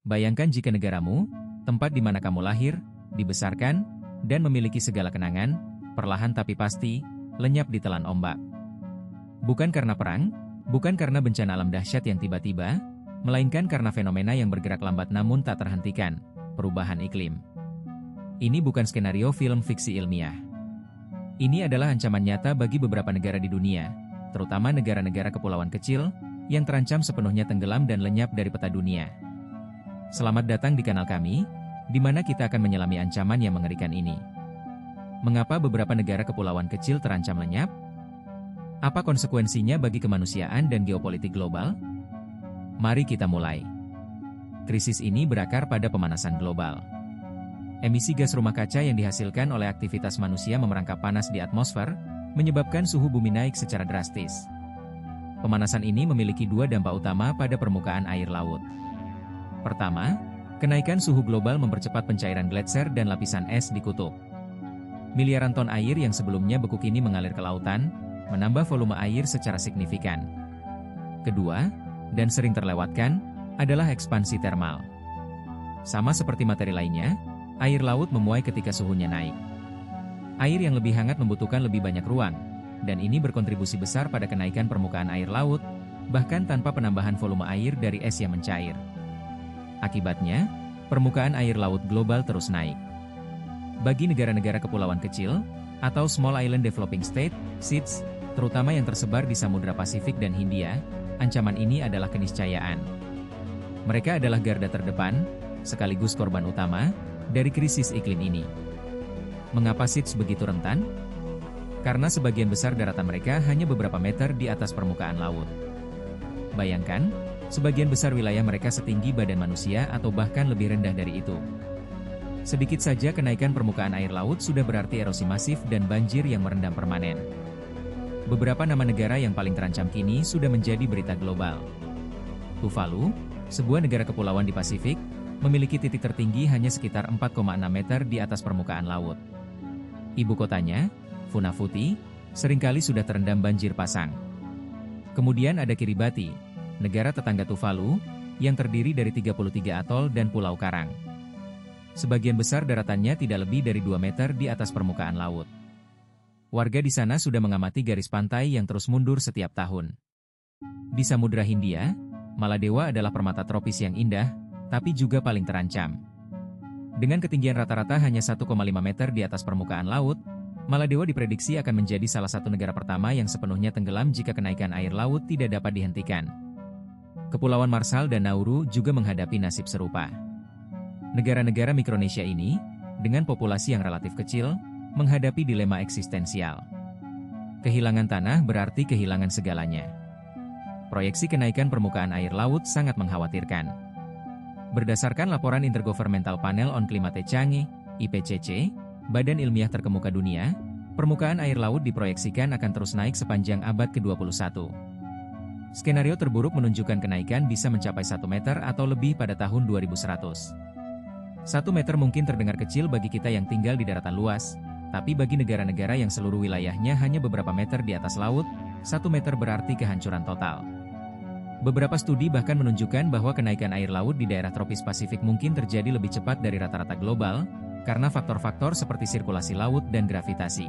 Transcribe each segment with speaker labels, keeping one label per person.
Speaker 1: Bayangkan jika negaramu, tempat di mana kamu lahir, dibesarkan, dan memiliki segala kenangan, perlahan tapi pasti, lenyap ditelan ombak. Bukan karena perang, bukan karena bencana alam dahsyat yang tiba-tiba, melainkan karena fenomena yang bergerak lambat namun tak terhentikan, perubahan iklim. Ini bukan skenario film fiksi ilmiah. Ini adalah ancaman nyata bagi beberapa negara di dunia, terutama negara-negara kepulauan kecil, yang terancam sepenuhnya tenggelam dan lenyap dari peta dunia. Selamat datang di kanal kami, di mana kita akan menyelami ancaman yang mengerikan ini. Mengapa beberapa negara kepulauan kecil terancam lenyap? Apa konsekuensinya bagi kemanusiaan dan geopolitik global? Mari kita mulai. Krisis ini berakar pada pemanasan global. Emisi gas rumah kaca yang dihasilkan oleh aktivitas manusia memerangkap panas di atmosfer, menyebabkan suhu bumi naik secara drastis. Pemanasan ini memiliki dua dampak utama pada permukaan air laut. Pertama, kenaikan suhu global mempercepat pencairan gletser dan lapisan es di kutub. Miliaran ton air yang sebelumnya beku kini mengalir ke lautan, menambah volume air secara signifikan. Kedua, dan sering terlewatkan, adalah ekspansi termal. Sama seperti materi lainnya, air laut memuai ketika suhunya naik. Air yang lebih hangat membutuhkan lebih banyak ruang, dan ini berkontribusi besar pada kenaikan permukaan air laut, bahkan tanpa penambahan volume air dari es yang mencair. Akibatnya, permukaan air laut global terus naik. Bagi negara-negara kepulauan kecil, atau Small Island Developing State, SIDS, terutama yang tersebar di Samudra Pasifik dan Hindia, ancaman ini adalah keniscayaan. Mereka adalah garda terdepan, sekaligus korban utama, dari krisis iklim ini. Mengapa SIDS begitu rentan? Karena sebagian besar daratan mereka hanya beberapa meter di atas permukaan laut. Bayangkan, sebagian besar wilayah mereka setinggi badan manusia atau bahkan lebih rendah dari itu. Sedikit saja kenaikan permukaan air laut sudah berarti erosi masif dan banjir yang merendam permanen. Beberapa nama negara yang paling terancam kini sudah menjadi berita global. Tuvalu, sebuah negara kepulauan di Pasifik, memiliki titik tertinggi hanya sekitar 4,6 meter di atas permukaan laut. Ibu kotanya, Funafuti, seringkali sudah terendam banjir pasang. Kemudian ada Kiribati, negara tetangga Tuvalu, yang terdiri dari 33 atol dan pulau karang. Sebagian besar daratannya tidak lebih dari 2 meter di atas permukaan laut. Warga di sana sudah mengamati garis pantai yang terus mundur setiap tahun. Di Samudra Hindia, Maladewa adalah permata tropis yang indah, tapi juga paling terancam. Dengan ketinggian rata-rata hanya 1,5 meter di atas permukaan laut, Maladewa diprediksi akan menjadi salah satu negara pertama yang sepenuhnya tenggelam jika kenaikan air laut tidak dapat dihentikan. Kepulauan Marshall dan Nauru juga menghadapi nasib serupa. Negara-negara Mikronesia ini, dengan populasi yang relatif kecil, menghadapi dilema eksistensial. Kehilangan tanah berarti kehilangan segalanya. Proyeksi kenaikan permukaan air laut sangat mengkhawatirkan. Berdasarkan laporan Intergovernmental Panel on Climate Change, IPCC, badan ilmiah terkemuka dunia, permukaan air laut diproyeksikan akan terus naik sepanjang abad ke-21. Skenario terburuk menunjukkan kenaikan bisa mencapai 1 meter atau lebih pada tahun 2100. 1 meter mungkin terdengar kecil bagi kita yang tinggal di daratan luas, tapi bagi negara-negara yang seluruh wilayahnya hanya beberapa meter di atas laut, 1 meter berarti kehancuran total. Beberapa studi bahkan menunjukkan bahwa kenaikan air laut di daerah tropis Pasifik mungkin terjadi lebih cepat dari rata-rata global, karena faktor-faktor seperti sirkulasi laut dan gravitasi.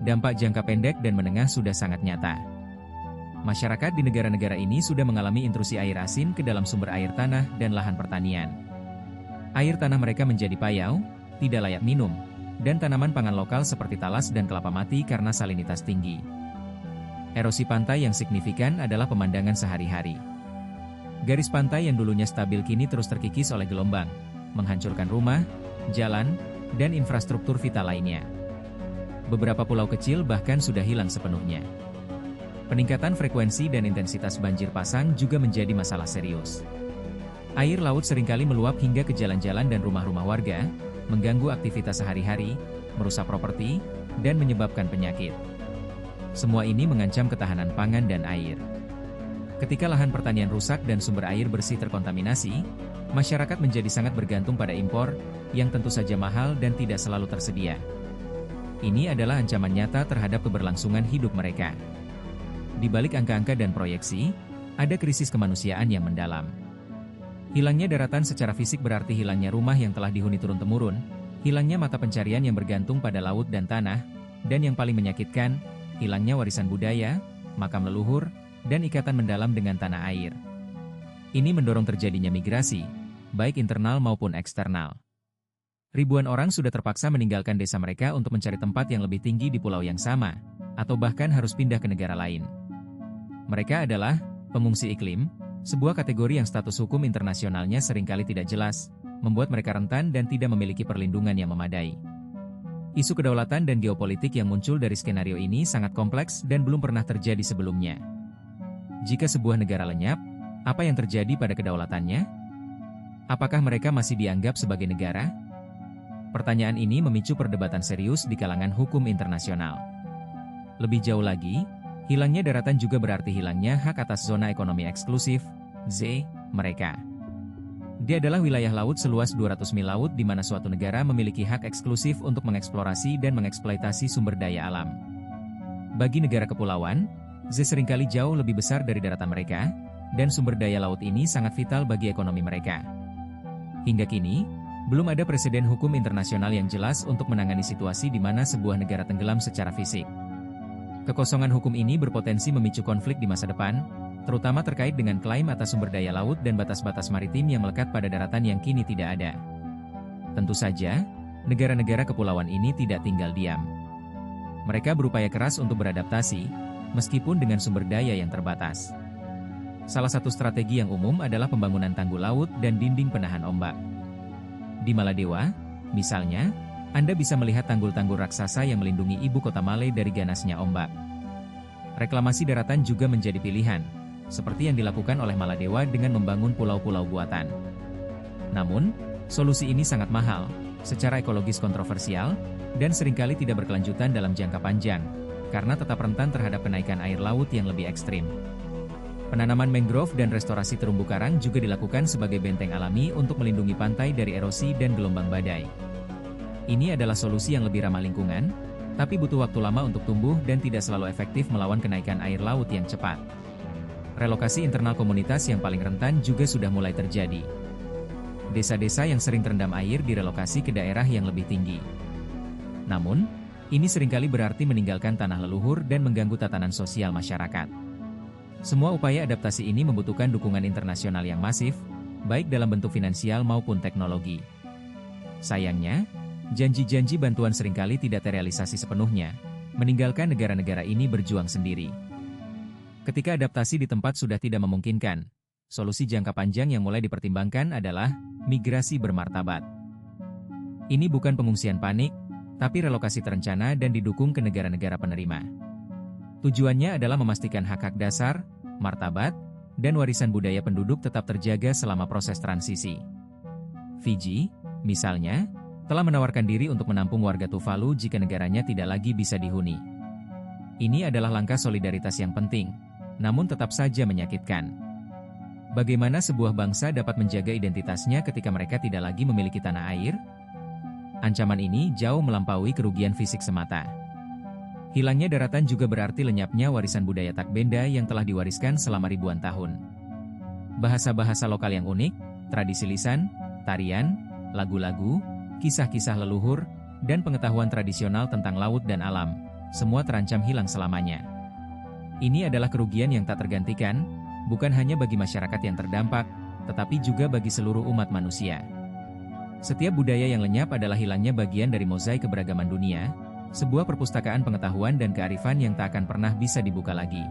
Speaker 1: Dampak jangka pendek dan menengah sudah sangat nyata. Masyarakat di negara-negara ini sudah mengalami intrusi air asin ke dalam sumber air tanah dan lahan pertanian. Air tanah mereka menjadi payau, tidak layak minum, dan tanaman pangan lokal seperti talas dan kelapa mati karena salinitas tinggi. Erosi pantai yang signifikan adalah pemandangan sehari-hari. Garis pantai yang dulunya stabil kini terus terkikis oleh gelombang, menghancurkan rumah, jalan, dan infrastruktur vital lainnya. Beberapa pulau kecil bahkan sudah hilang sepenuhnya. Peningkatan frekuensi dan intensitas banjir pasang juga menjadi masalah serius. Air laut seringkali meluap hingga ke jalan-jalan dan rumah-rumah warga, mengganggu aktivitas sehari-hari, merusak properti, dan menyebabkan penyakit. Semua ini mengancam ketahanan pangan dan air. Ketika lahan pertanian rusak dan sumber air bersih terkontaminasi, masyarakat menjadi sangat bergantung pada impor, yang tentu saja mahal dan tidak selalu tersedia. Ini adalah ancaman nyata terhadap keberlangsungan hidup mereka. Di balik angka-angka dan proyeksi, ada krisis kemanusiaan yang mendalam. Hilangnya daratan secara fisik berarti hilangnya rumah yang telah dihuni turun-temurun, hilangnya mata pencarian yang bergantung pada laut dan tanah, dan yang paling menyakitkan, hilangnya warisan budaya, makam leluhur, dan ikatan mendalam dengan tanah air. Ini mendorong terjadinya migrasi, baik internal maupun eksternal. Ribuan orang sudah terpaksa meninggalkan desa mereka untuk mencari tempat yang lebih tinggi di pulau yang sama, atau bahkan harus pindah ke negara lain. Mereka adalah pengungsi iklim, sebuah kategori yang status hukum internasionalnya seringkali tidak jelas, membuat mereka rentan dan tidak memiliki perlindungan yang memadai. Isu kedaulatan dan geopolitik yang muncul dari skenario ini sangat kompleks dan belum pernah terjadi sebelumnya. Jika sebuah negara lenyap, apa yang terjadi pada kedaulatannya? Apakah mereka masih dianggap sebagai negara? Pertanyaan ini memicu perdebatan serius di kalangan hukum internasional. Lebih jauh lagi, hilangnya daratan juga berarti hilangnya hak atas zona ekonomi eksklusif, ZEE, mereka. Dia adalah wilayah laut seluas 200 mil laut di mana suatu negara memiliki hak eksklusif untuk mengeksplorasi dan mengeksploitasi sumber daya alam. Bagi negara kepulauan, ZEE seringkali jauh lebih besar dari daratan mereka, dan sumber daya laut ini sangat vital bagi ekonomi mereka. Hingga kini, belum ada presiden hukum internasional yang jelas untuk menangani situasi di mana sebuah negara tenggelam secara fisik. Kekosongan hukum ini berpotensi memicu konflik di masa depan, terutama terkait dengan klaim atas sumber daya laut dan batas-batas maritim yang melekat pada daratan yang kini tidak ada. Tentu saja, negara-negara kepulauan ini tidak tinggal diam. Mereka berupaya keras untuk beradaptasi, meskipun dengan sumber daya yang terbatas. Salah satu strategi yang umum adalah pembangunan tanggul laut dan dinding penahan ombak. Di Maladewa, misalnya, Anda bisa melihat tanggul-tanggul raksasa yang melindungi ibu kota Malé dari ganasnya ombak. Reklamasi daratan juga menjadi pilihan, seperti yang dilakukan oleh Maladewa dengan membangun pulau-pulau buatan. Namun, solusi ini sangat mahal, secara ekologis kontroversial, dan seringkali tidak berkelanjutan dalam jangka panjang, karena tetap rentan terhadap kenaikan air laut yang lebih ekstrim. Penanaman mangrove dan restorasi terumbu karang juga dilakukan sebagai benteng alami untuk melindungi pantai dari erosi dan gelombang badai. Ini adalah solusi yang lebih ramah lingkungan, tapi butuh waktu lama untuk tumbuh dan tidak selalu efektif melawan kenaikan air laut yang cepat. Relokasi internal komunitas yang paling rentan juga sudah mulai terjadi. Desa-desa yang sering terendam air direlokasi ke daerah yang lebih tinggi. Namun, ini seringkali berarti meninggalkan tanah leluhur dan mengganggu tatanan sosial masyarakat. Semua upaya adaptasi ini membutuhkan dukungan internasional yang masif, baik dalam bentuk finansial maupun teknologi. Sayangnya, janji-janji bantuan seringkali tidak terrealisasi sepenuhnya, meninggalkan negara-negara ini berjuang sendiri. Ketika adaptasi di tempat sudah tidak memungkinkan, solusi jangka panjang yang mulai dipertimbangkan adalah migrasi bermartabat. Ini bukan pengungsian panik, tapi relokasi terencana dan didukung ke negara-negara penerima. Tujuannya adalah memastikan hak-hak dasar, martabat, dan warisan budaya penduduk tetap terjaga selama proses transisi. Fiji, misalnya, telah menawarkan diri untuk menampung warga Tuvalu jika negaranya tidak lagi bisa dihuni. Ini adalah langkah solidaritas yang penting, namun tetap saja menyakitkan. Bagaimana sebuah bangsa dapat menjaga identitasnya ketika mereka tidak lagi memiliki tanah air? Ancaman ini jauh melampaui kerugian fisik semata. Hilangnya daratan juga berarti lenyapnya warisan budaya Takbenda yang telah diwariskan selama ribuan tahun. Bahasa-bahasa lokal yang unik, tradisi lisan, tarian, lagu-lagu, kisah-kisah leluhur, dan pengetahuan tradisional tentang laut dan alam, semua terancam hilang selamanya. Ini adalah kerugian yang tak tergantikan, bukan hanya bagi masyarakat yang terdampak, tetapi juga bagi seluruh umat manusia. Setiap budaya yang lenyap adalah hilangnya bagian dari mozaik keberagaman dunia, sebuah perpustakaan pengetahuan dan kearifan yang tak akan pernah bisa dibuka lagi.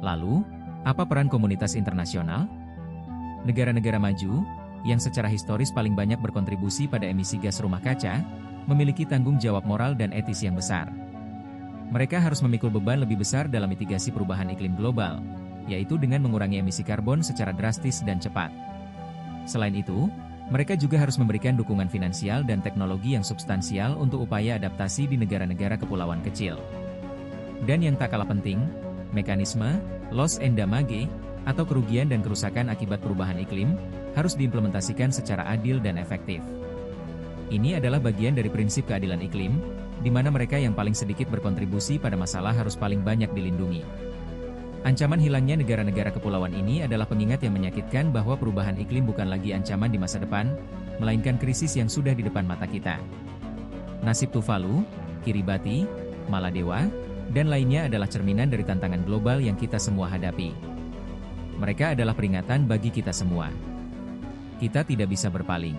Speaker 1: Lalu, apa peran komunitas internasional? Negara-negara maju, yang secara historis paling banyak berkontribusi pada emisi gas rumah kaca, memiliki tanggung jawab moral dan etis yang besar. Mereka harus memikul beban lebih besar dalam mitigasi perubahan iklim global, yaitu dengan mengurangi emisi karbon secara drastis dan cepat. Selain itu, mereka juga harus memberikan dukungan finansial dan teknologi yang substansial untuk upaya adaptasi di negara-negara kepulauan kecil. Dan yang tak kalah penting, mekanisme loss and damage, atau kerugian dan kerusakan akibat perubahan iklim, harus diimplementasikan secara adil dan efektif. Ini adalah bagian dari prinsip keadilan iklim, di mana mereka yang paling sedikit berkontribusi pada masalah harus paling banyak dilindungi. Ancaman hilangnya negara-negara kepulauan ini adalah pengingat yang menyakitkan bahwa perubahan iklim bukan lagi ancaman di masa depan, melainkan krisis yang sudah di depan mata kita. Nasib Tuvalu, Kiribati, Maladewa, dan lainnya adalah cerminan dari tantangan global yang kita semua hadapi. Mereka adalah peringatan bagi kita semua. Kita tidak bisa berpaling.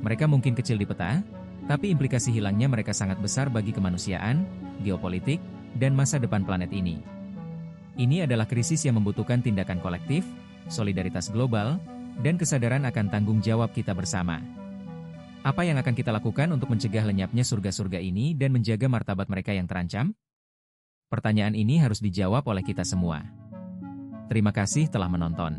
Speaker 1: Mereka mungkin kecil di peta, tapi implikasi hilangnya mereka sangat besar bagi kemanusiaan, geopolitik, dan masa depan planet ini. Ini adalah krisis yang membutuhkan tindakan kolektif, solidaritas global, dan kesadaran akan tanggung jawab kita bersama. Apa yang akan kita lakukan untuk mencegah lenyapnya surga-surga ini dan menjaga martabat mereka yang terancam? Pertanyaan ini harus dijawab oleh kita semua. Terima kasih telah menonton.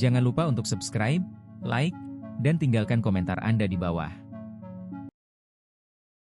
Speaker 1: Jangan lupa untuk subscribe, like, dan tinggalkan komentar Anda di bawah.